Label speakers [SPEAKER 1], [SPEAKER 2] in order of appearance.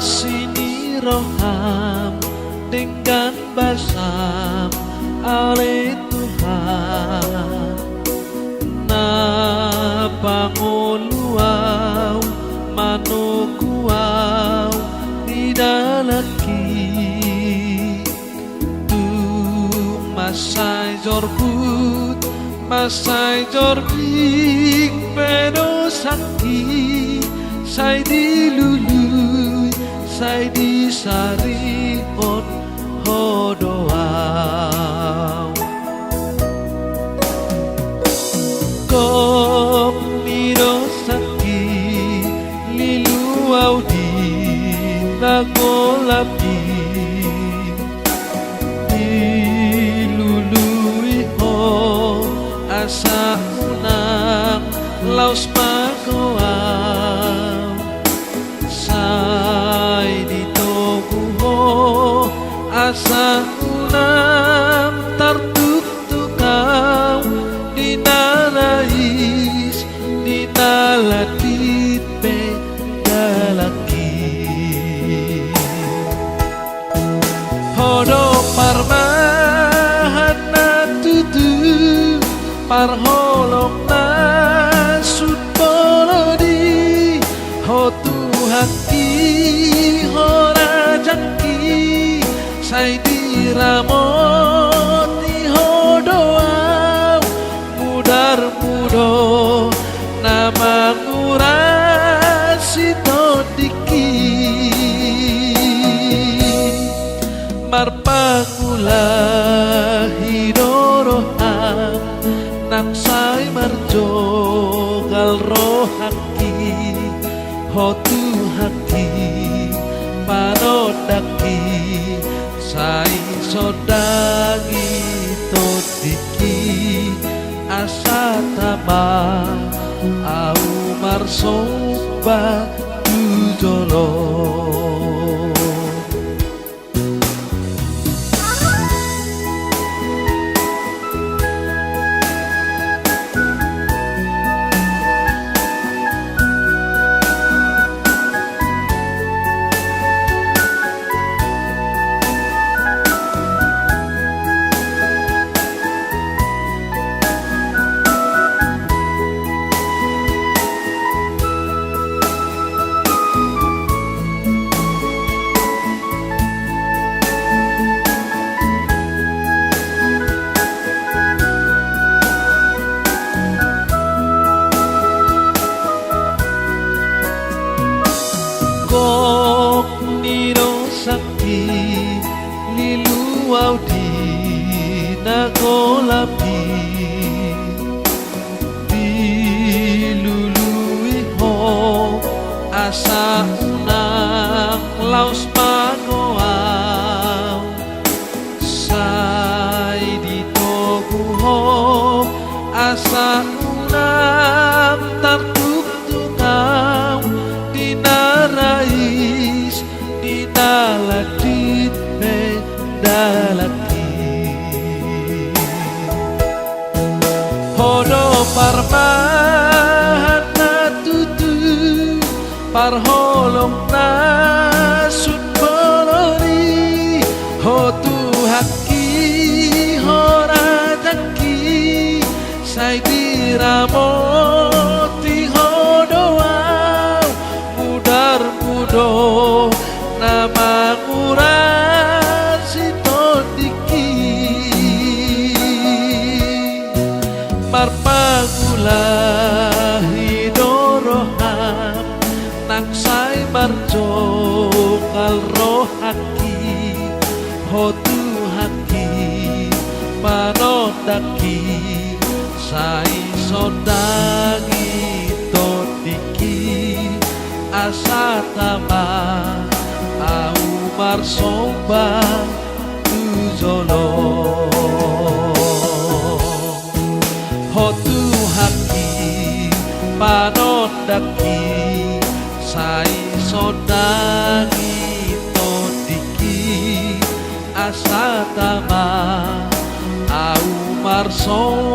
[SPEAKER 1] sini roham dengan basam oleh Tuhan na panguluaw manukuaw didalaki tu masay jorbut masay jorbik pero sakti say diluluy say disarihon hodoaw kok mirosaki liluaw di nagolapi diluluy ho asa unang laos magawaw say dito kuho asa unang tartutukaw dinalais dinaladit pe dalaki hodo parmahan na tutu parholong na sutpolodi hotu hati horajaki say diramoti hodoaw mudar mudo nama ngurasi todiki marpangula hidoroham nang say marjogal rohaki hotu haki panodaki say sodangi todiki asatama au marsoba tujolo kok niro sakti liluaw di nagolapi dilului ho asa unang laos magoaw say dito kuho asa unang tartuktukaw dinarais dinaladit pe dalaki hodo parmahan na tutu parholong na sutpolori hotu haki horajaki say diramoti hodoaw mudar mudo nama ngurasi todiki marpagula hidoroham nang say marjokal rohaki hotu haki panodaki say sodangi todiki asatama au marsoba tujolo hotu haki panodaki say sodangi todiki asatama au marsoba